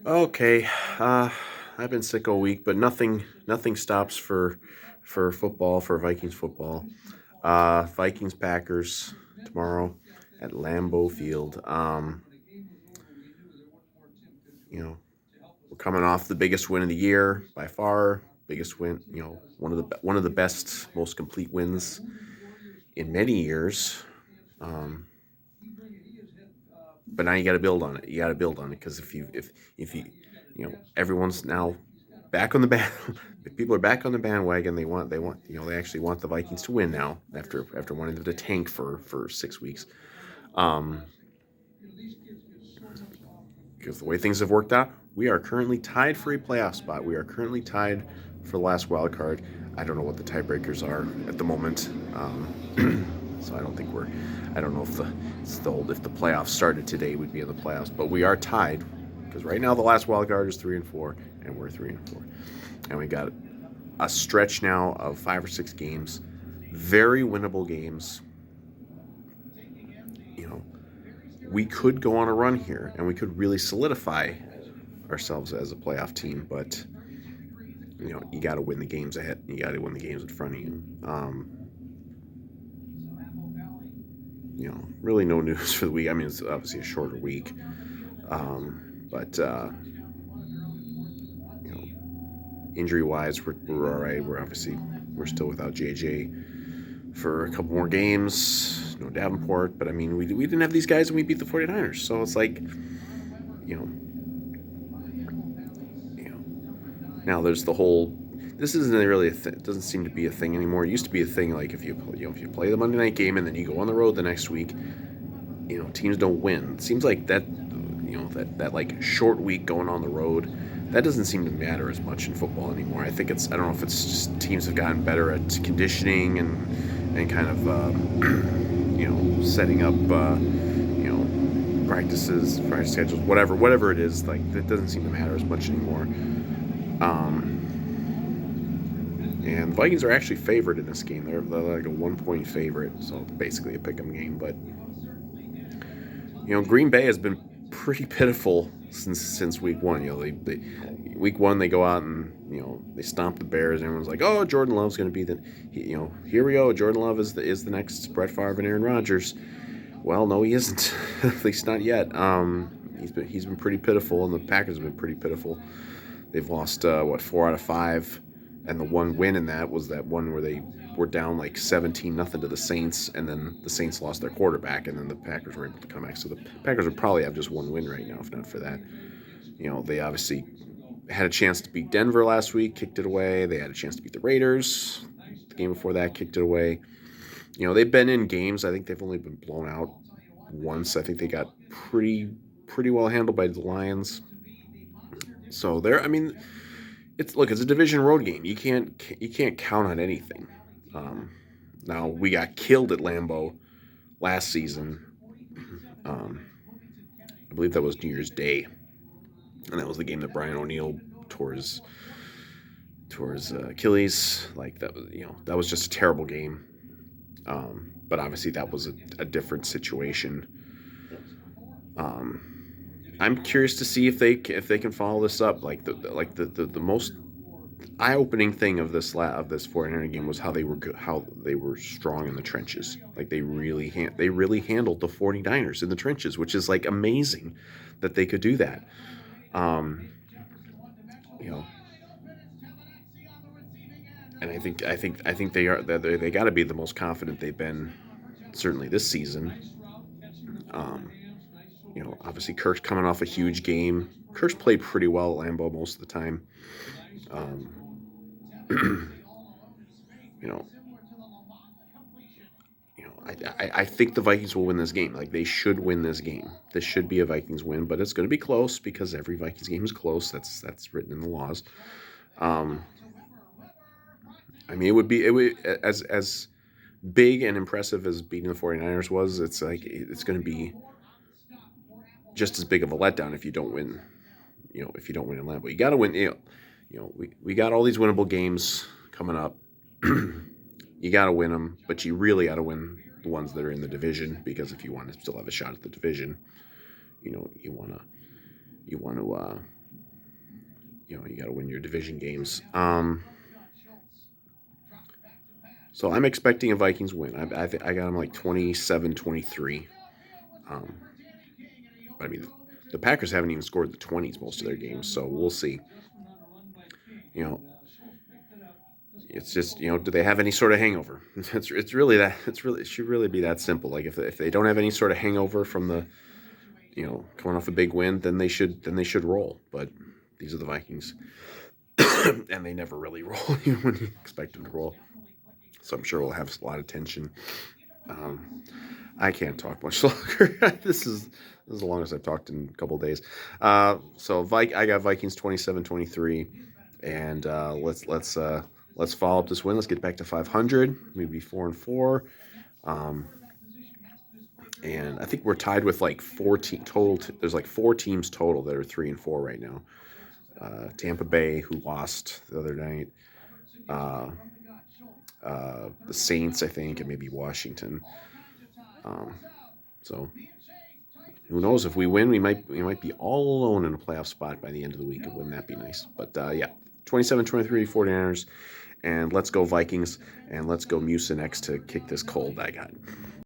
Okay, I've been sick all week, but nothing stops for football, for Vikings football. Vikings Packers tomorrow at Lambeau Field. You know, we're coming off the biggest win of the year by far, biggest win. One of the best, most complete wins in many years. Um, but now you got to build on it. You got to build on it because if everyone's now back on the band. People are back on the bandwagon. They actually want the Vikings to win now after wanting them to tank for 6 weeks. Um, because the way things have worked out, we are currently tied for a playoff spot. We are currently tied for the last wild card. I don't know what the tiebreakers are at the moment. So I don't think we're. I don't know if the playoffs started today, we'd be in the playoffs. But we are tied because right now the last wild card is 3-4, and we're 3-4, and we got a stretch now of 5 or 6 games, very winnable games. You know, we could go on a run here, and we could really solidify ourselves as a playoff team. But you got to win the games ahead. You got to win the games in front of you. Really no news for the week. I mean, it's obviously a shorter week, but injury wise, we're all right. We're still without JJ for a couple more games. No Davenport, but I mean, we didn't have these guys when we beat the 49ers. So it's like, you know, now there's the whole. This isn't really it doesn't seem to be a thing anymore. It used to be a thing, like if you play the Monday night game and then you go on the road the next week, teams don't win. It seems like that like short week going on the road, that doesn't seem to matter as much in football anymore. I don't know if it's just teams have gotten better at conditioning and kind of setting up practice schedules, whatever it is. Like, that doesn't seem to matter as much anymore. And the Vikings are actually favored in this game. They're like a 1-point favorite, so basically a pick'em game. But Green Bay has been pretty pitiful since week one. Week one they go out and they stomp the Bears. And everyone's like, oh, Jordan Love's going to be here we go. Jordan Love is the next Brett Favre and Aaron Rodgers. Well, no, he isn't. At least not yet. He's been pretty pitiful, and the Packers have been pretty pitiful. They've lost 4 out of 5, and the one win in that was that one where they were down like 17-0 to the Saints, and then the Saints lost their quarterback, and then the Packers were able to come back. So the Packers would probably have just one win right now if not for that. They obviously had a chance to beat Denver last week, kicked it away. They had a chance to beat the Raiders the game before that, kicked it away. They've been in games. I think they've only been blown out once. I think they got pretty well handled by the Lions. So it's a division road game. You can't count on anything. Now, we got killed at Lambeau last season. I believe that was New Year's Day, and that was the game that Brian O'Neill tore his Achilles. Like, that was just a terrible game. But obviously that was a different situation. I'm curious to see if they can follow this up. Like the most eye-opening thing of this 49er game was how they were good, how they were strong in the trenches. Like, they really handled the 49ers in the trenches, which is like amazing that they could do that. And I think they got to be the most confident they've been certainly this season. Obviously Kirk's coming off a huge game. Kirk's played pretty well at Lambeau most of the time. I think the Vikings will win this game. Like, they should win this game. This should be a Vikings win, but it's going to be close because every Vikings game is close. That's written in the laws. It would be as big and impressive as beating the 49ers was. It's going to be just as big of a letdown if you don't win. If you don't win in Lambeau, you got to win. We got all these winnable games coming up. You got to win them, but you really got to win the ones that are in the division, because if you want to still have a shot at the division, you want to you got to win your division games. So I'm expecting a Vikings win. I got them like 27-23. Um, but I mean, the Packers haven't even scored the 20s most of their games, so we'll see. You know, it's just do they have any sort of hangover? It's really that it should really be that simple. Like if they don't have any sort of hangover from the coming off a big win, then they should roll. But these are the Vikings, and they never really roll when you expect them to roll. So I'm sure we'll have a lot of tension. Um, I can't talk much longer. This is the longest I've talked in a couple of days. I got Vikings 27-23, and let's follow up this win. Let's get back to 500, maybe 4-4. Um, and I think we're tied with like total. There's like 4 teams total that are 3-4 right now. Tampa Bay, who lost the other night. Uh, the Saints, I think, and maybe Washington. Um, so who knows? If we win, we might be all alone in a playoff spot by the end of the week. Wouldn't that be nice? But yeah, 27-23 49ers, and let's go Vikings, and let's go Mucinex to kick this cold I got.